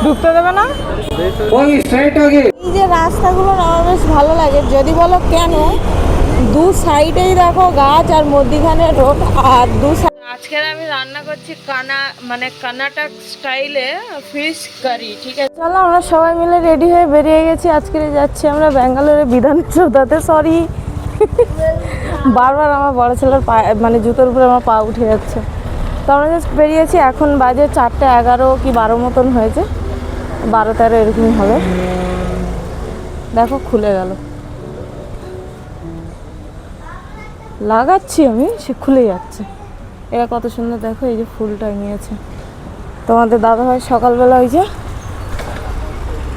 ঢুকতে দেবে না। এই যে রাস্তাগুলো না আমার বেশ ভালো লাগে, যদি বলো কেন, দু সাইডেই দেখো গাছ আর মধ্যিখানে রোড আর আজকে আমি রান্না করছি কর্ণাটক স্টাইলে ফিশ কারি। ঠিক আছে, চলো আমরা সবাই মিলে রেডি হয়ে বেরিয়ে গেছি। আজকে যাচ্ছি আমরা ব্যাঙ্গালোরে বিধানসভাতে। সরি, বারবার আমার বড় ছেলের পা জুতোর উপরে আমার পা উঠে যাচ্ছে। তো আমরা জাস্ট বেরিয়েছি, এখন বাজে 4:11 কি 12 মতন হয়েছে, 12-13 এরকমই হবে। দেখো খুলে গেল, লাগাচ্ছি আমি, সে খুলে যাচ্ছে। এরা কত সুন্দর, দেখো এই যে ফুলটা নিয়েছে তোমাদের দাদাভাই সকালবেলা ওই যে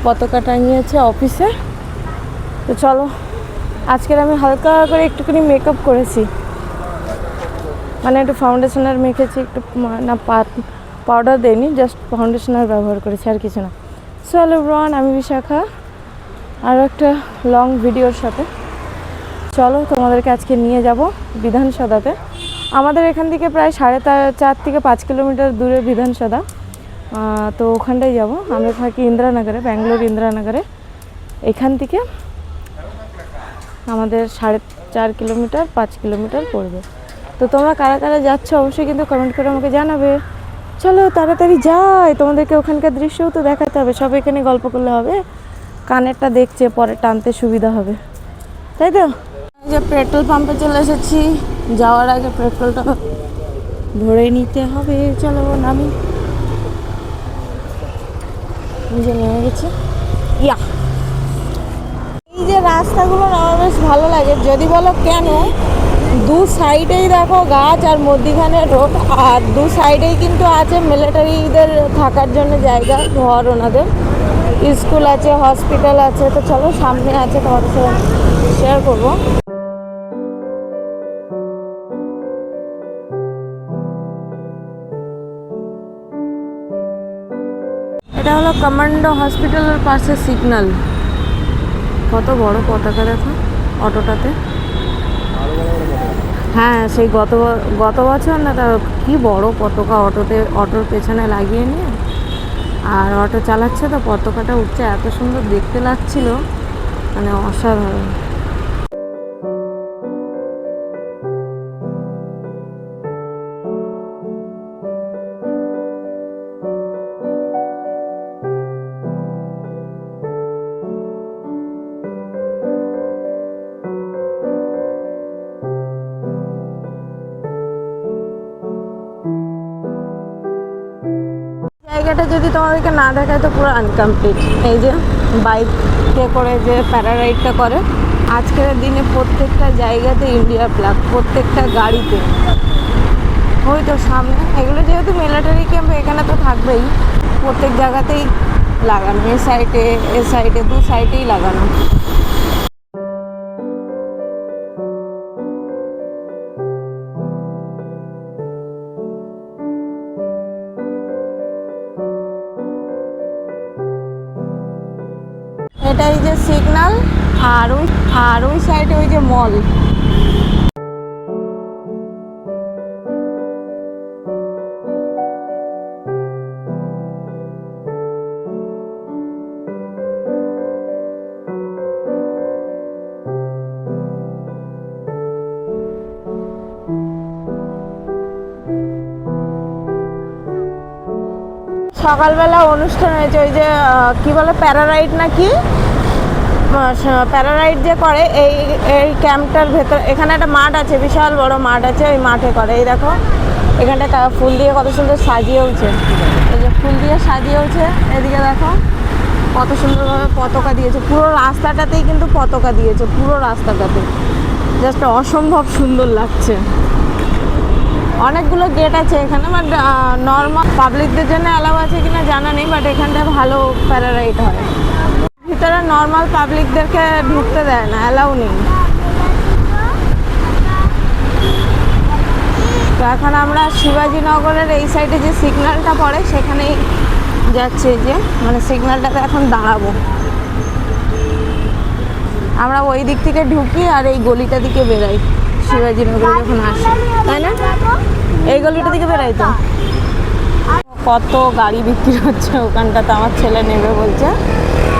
পতাকা টাঙিয়েছে অফিসে। তো চলো, আজকের আমি হালকা করে একটুখানি মেকআপ করেছি, একটু ফাউন্ডেশনার মেখেছি, একটু না পাউডার দেয়নি, জাস্ট ফাউন্ডেশনার ব্যবহার করেছি, আর কিছু না। সো হ্যালো এভরিওয়ান, আমি বিশাখা, আরও একটা লং ভিডিওর সাথে। চলো তোমাদেরকে আজকে নিয়ে যাব বিধানসভাতে। আমাদের এখান থেকে প্রায় 4.5 থেকে 5 কিলোমিটার দূরে বিধানসভা। তো ওখানটায় যাব। আমরা থাকি ইন্দিরানগরে, ব্যাঙ্গালোর ইন্দিরানগরে। এখান থেকে আমাদের 4.5 কিলোমিটার 5 কিলোমিটার পড়বে। তো তোমরা কারা কারা যাচ্ছ অবশ্যই কিন্তু কমেন্ট করে আমাকে জানাবে। চলো তাড়াতাড়ি যাই, তোমাদেরকে ওখানকার দৃশ্যও তো দেখাতে হবে। সব এখানে গল্প করলে হবে, কানেরটা দেখছে পরে টানতে সুবিধা হবে, তাই তো। যে পেট্রোল পাম্পে চলে এসেছি, যাওয়ার আগে পেট্রোলটা ভরে নিতে হবে। চলো নামি, নিজে নেমে গেছি। ইয়া, এই যে রাস্তাগুলো না আমার বেশ ভালো লাগে, যদি বলো কেন, দু সাইডেই দেখো গাছ আর মধ্যিখানে রোড আর দু সাইডেই কিন্তু আছে মিলিটারিদের থাকার জন্য জায়গা, ঘর, ওনাদের স্কুল আছে, হসপিটাল আছে। তো চলো সামনে আছে, তোমাদের সাথে শেয়ার করবো। এটা হলো কমান্ডো হসপিটালের পাশে সিগন্যাল। কত বড় পতাকা দেখো অটোটাতে। হ্যাঁ, সেই গত বছর না, তা কি বড় পতাকা অটোর পেছনে লাগিয়ে নিয়ে, আর অটো চালাচ্ছে তো পতাকাটা উঠছে, এত সুন্দর দেখতে লাগছিল, অসাধারণ। জায়গাটা যদি তোমাদেরকে না দেখায় তো পুরো আনকমপ্লিট। এই যে বাইকে করে যে প্যারারাইডটা করে, আজকের দিনে প্রত্যেকটা জায়গাতে ইন্ডিয়া ফ্ল্যাগ, প্রত্যেকটা গাড়িতে। ওই তো সামনে এগুলো যেহেতু মিলিটারি ক্যাম্প, এখানে তো থাকবেই, প্রত্যেক জায়গাতেই লাগানো, এ সাইডে দু সাইডেই লাগানো। এটাই যে সিগন্যাল, আর ওই সাইডে ওই যে মল। সকালবেলা অনুষ্ঠান হয়েছে, ওই যে কি বলে প্যারারাইড নাকি, প্যারারাইড যে করে এই ক্যাম্পটার ভেতর। এখানে একটা মাঠ আছে, বিশাল বড় মাঠ আছে, ওই মাঠে করে। এই দেখো এখানটা ফুল দিয়ে কত সুন্দর সাজিয়েওছে, এই যে ফুল দিয়ে সাজিয়েওছে। এদিকে দেখো কত সুন্দরভাবে পতাকা দিয়েছে, পুরো রাস্তাটাতেই কিন্তু পতাকা দিয়েছে, পুরো রাস্তাটাতে জাস্ট অসম্ভব সুন্দর লাগছে। অনেকগুলো গেট আছে এখানে, বাট নর্মাল পাবলিকদের জন্য অ্যালাউ আছে কিনা জানা নেই, বাট এখানটায় ভালো প্যারারাইড হয়। ভিতরে নর্মাল পাবলিকদেরকে ঢুকতে দেয় না, অ্যালাউ নেই। তো এখন আমরা শিবাজীনগরের এই সাইডে যে সিগন্যালটা পড়ে সেখানেই যাচ্ছে, যে সিগন্যালটাতে এখন দাঁড়াবো। আমরা ওই দিক থেকে ঢুকি আর এই গলিটা দিকে বেরাই শিবাজীনগরে যখন আসি, তাই না? এই গলিটা দিকে বেরাই তো। কত গাড়ি বিক্রি হচ্ছে ওখানটাতে, আমার ছেলে নেবে বলছে।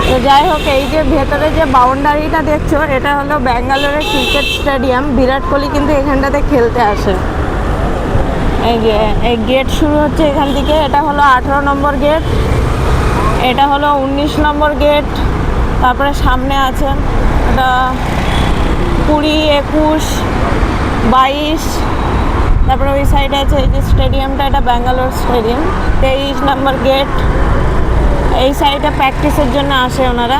তো যাই হোক, এই যে ভেতরে যে বাউন্ডারিটা দেখছো, এটা হলো ব্যাঙ্গালোরের ক্রিকেট স্টেডিয়াম। বিরাট কোহলি কিন্তু এখানটাতে খেলতে আসে। এই যে এই গেট শুরু হচ্ছে এখান থেকে, এটা হলো 18 নম্বর গেট, এটা হলো 19 নম্বর গেট, তারপরে সামনে আছে এটা 20, 21, 22, তারপরে ওই সাইডে আছে এই যে স্টেডিয়ামটা, এটা ব্যাঙ্গালোর স্টেডিয়াম। 23 নম্বর গেট। এই সাইডে প্র্যাকটিসের জন্য আসে ওনারা,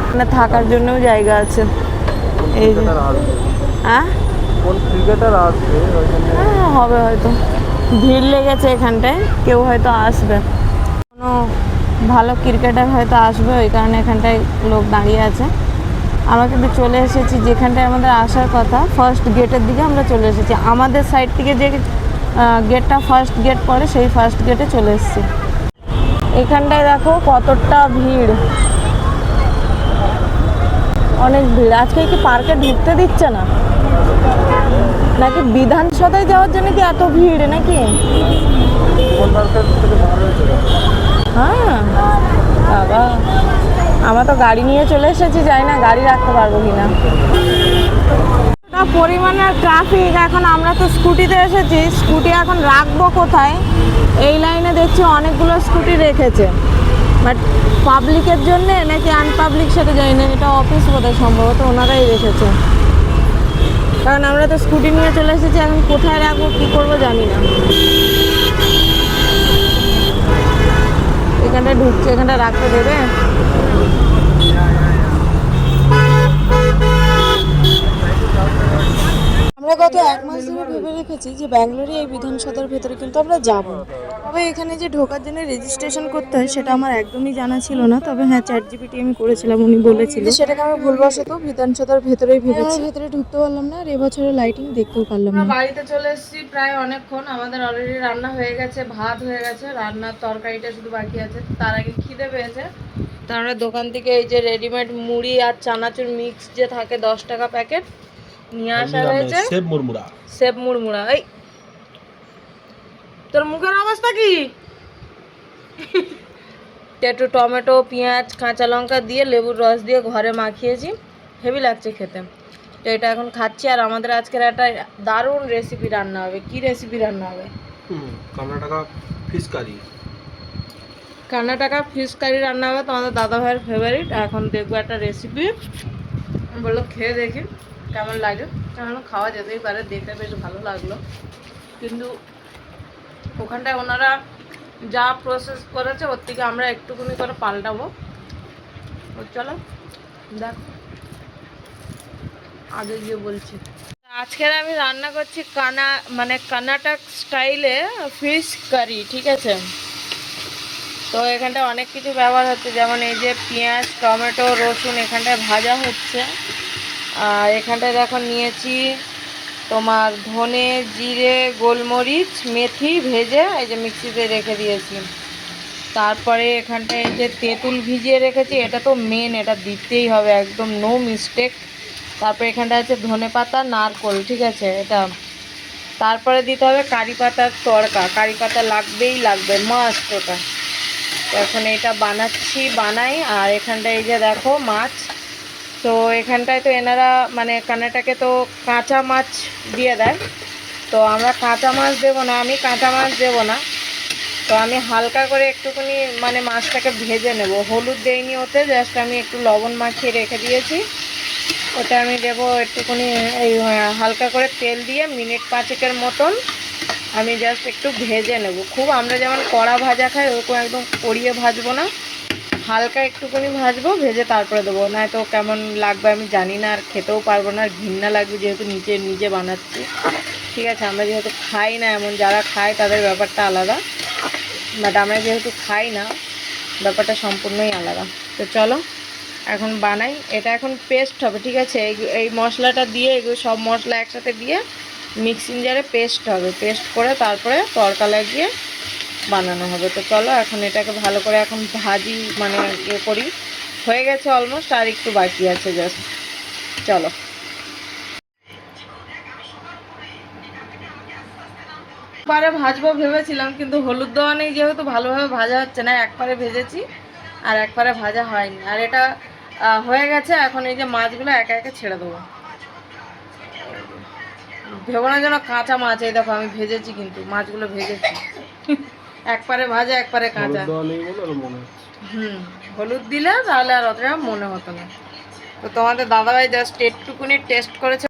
মানে থাকার জন্যও জায়গা আছে। এই যে হ্যাঁ হ্যাঁ হবে, হয়তো ভিড় লেগেছে এখানটায়, কেউ হয়তো আসবে, কোনো ভালো ক্রিকেটার হয়তো আসবে, ওই কারণে এখানটায় লোক দাঁড়িয়ে আছে। আমরা কিন্তু চলে এসেছি যেখানটায় আমাদের আসার কথা, ফার্স্ট গেটের দিকে আমরা চলে এসেছি। আমাদের সাইড থেকে যে গেটটা ফার্স্ট গেট পড়ে, সেই ফার্স্ট গেটে চলে এসেছি। এখানটায় দেখো কতটা ভিড়, অনেক ভিড়। আজকে কি পার্কে ঢুকতে দিচ্ছে না নাকি বিধানসভায় যাওয়ার জন্য কি এত ভিড় নাকি? হ্যাঁ বাবা, আমরা তো গাড়ি নিয়ে চলে এসেছি, যাই না গাড়ি রাখতে পারবো কিনা। পরিমাণের ট্রাফিক, এখন আমরা তো স্কুটিতে এসেছি, স্কুটি এখন রাখবো কোথায়? এই লাইনে দেখছি অনেকগুলো স্কুটি রেখেছে, বাট পাবলিকের জন্যে নাকি আনপাবলিক সেটা জানি না, এটা অফিস বোধহয় সম্ভবত ওনারাই রেখেছে। কারণ আমরা তো স্কুটি নিয়ে চলে এসেছি, এখন কোথায় রাখবো কী করবো জানি না। এখানটায় ঢুকছে, এখানটা রাখতে দেবে? আমরা গত 1 মাস ধরে ভেবে রেখেছি যে ব্যাঙ্গালোরে এই বিধানসভার ভেতরে কিন্তু আমরা যাব। তবে এখানে যে ঢোকার জন্য রেজিস্ট্রেশন করতে হয় সেটা আমার একদমই জানা ছিল না। তবে হ্যাঁ, চ্যাটজিপিটি আমি করেছিলাম, উনি বলেছিল। সেটাকে আমি ভুলবশত বিধানসভার ভেতরেই ভেবেছি। ভেতরে ঢুকতে পারলাম না, আর এবছরের লাইটিং দেখতেও পারলাম না। বাড়িতে চলে এসেছি প্রায় অনেকক্ষণ, আমাদের অলরেডি রান্না হয়ে গেছে, ভাত হয়ে গেছে, রান্নার তরকারিটা শুধু বাকি আছে। তার আগে খিদে পেয়েছে, তা আমরা দোকান থেকে এই যে রেডিমেড মুড়ি আর চানাচুর মিক্স যে থাকে 10 টাকা প্যাকেট নিয়ে আসা হয়েছে। সেব মুড়মুড়া। এই তোর মুখের অবস্থা কি? একটু টমেটো, পেঁয়াজ, কাঁচা লঙ্কা দিয়ে লেবুর রস দিয়ে ঘরে মাখিয়েছি, হেভি লাগছে খেতে। তো এটা এখন খাচ্ছি। আর আমাদের আজকের একটা দারুণ রেসিপি রান্না হবে। কি রেসিপি রান্না হবে? Karnataka fish curry. Karnataka fish curry রান্না হবে, তোমাদের দাদা ভাইয়ের ফেভারিট। এখন দেখবো একটা রেসিপি, বললো খেয়ে দেখি কেমন লাগে। কেমন খাওয়া যেতেই পারে, দেখতে বেশ ভালো লাগলো, কিন্তু ওখানটায় ওনারা যা প্রসেস করেছে ওর থেকে আমরা একটুখানি করে পাল্টাবো। চলো দেখ, আগে গিয়ে বলছি। আজকের আমি রান্না করছি কর্ণাটক স্টাইলে ফিশ কারি, ঠিক আছে? তো এখানটায় অনেক কিছু ব্যবহার হচ্ছে, যেমন এই যে পেঁয়াজ, টমেটো, রসুন এখানটায় ভাজা হচ্ছে। আর এখানটায় দেখো নিয়েছি তোমার ধনে, জিরে, গোলমরিচ, মেথি ভেজে এই যে মিক্সিতে রেখে দিয়েছি। তারপরে এখানটায় এই যে তেঁতুল ভিজিয়ে রেখেছি, এটা তো মেন, এটা দিতেই হবে একদম, নো মিস্টেক। তারপরে এখানটা আছে ধনে পাতা, নারকোল, ঠিক আছে এটা। তারপরে দিতে হবে কারি পাতার তড়কা, কারি পাতা লাগবেই লাগবে, মাস্ট ওটা। তো এখন এটা বানাই। আর এখানটায় এই যে দেখো মাছ, তো এখানটায় তো এনারা মানে কর্ণাটকে তো কাঁচা মাছ দিয়ে দেয়, তো আমরা কাঁচা মাছ দেবো না, আমি কাঁচা মাছ দেবো না। তো আমি হালকা করে একটুখানি মানে মাছটাকে ভেজে নেব, হলুদ দেইনি ওতে, জাস্ট আমি একটু লবণ মাখিয়ে রেখে দিয়েছি। ওটা আমি দেবো একটুখানি এই হালকা করে তেল দিয়ে মিনিট 5 মতন আমি জাস্ট একটু ভেজে নেব। খুব আমরা যেমন কড়া ভাজা খাই ওরকম একদম কড়িয়ে ভাজবো না, হালকা একটুখানি ভাজবো, ভেজে তারপরে দেবো। নয়তো কেমন লাগবে আমি জানি না, আর খেতেও পারবো না, আর ঘৃণা লাগবে, যেহেতু নিজে বানাচ্ছি, ঠিক আছে? আমরা যেহেতু খাই না, এমন যারা খায় তাদের ব্যাপারটা আলাদা, বাট আমরা যেহেতু খাই না, ব্যাপারটা সম্পূর্ণই আলাদা। তো চলো এখন বানাই। এটা এখন পেস্ট হবে, ঠিক আছে? এই মশলাটা দিয়ে, এগুলো সব মশলা একসাথে দিয়ে মিক্সিং জারে পেস্ট হবে, পেস্ট করে তারপরে তড়কা লাগিয়ে বানানো হবে। তো চলো এখন এটাকে ভালো করে এখন ভাজি, মানে ইয়ে করি। হয়ে গেছে অলমোস্ট, আর একটু বাকি আছে জাস্ট। চলো। পারে ভাজবো ভেবেছিলাম, কিন্তু হলুদ দেওয়া নেই যেহেতু ভালোভাবে ভাজা হচ্ছে না। একবারে ভেজেছি আর একবারে ভাজা হয়নি। আর এটা হয়ে গেছে। এখন এই যে মাছগুলো একে একে ছেড়ে দেবো। ভেবো না যেন কাঁচা মাছ। এই দেখো আমি ভেজেছি, কিন্তু মাছগুলো ভেজেছি। একবারে ভাজা একবারে কাঁচা। হুম, হলুদ দিলে তাহলে আর অতটা মনে হতো না। তো তোমাদের দাদাভাই জাস্ট একটুকুনি টেস্ট করেছে।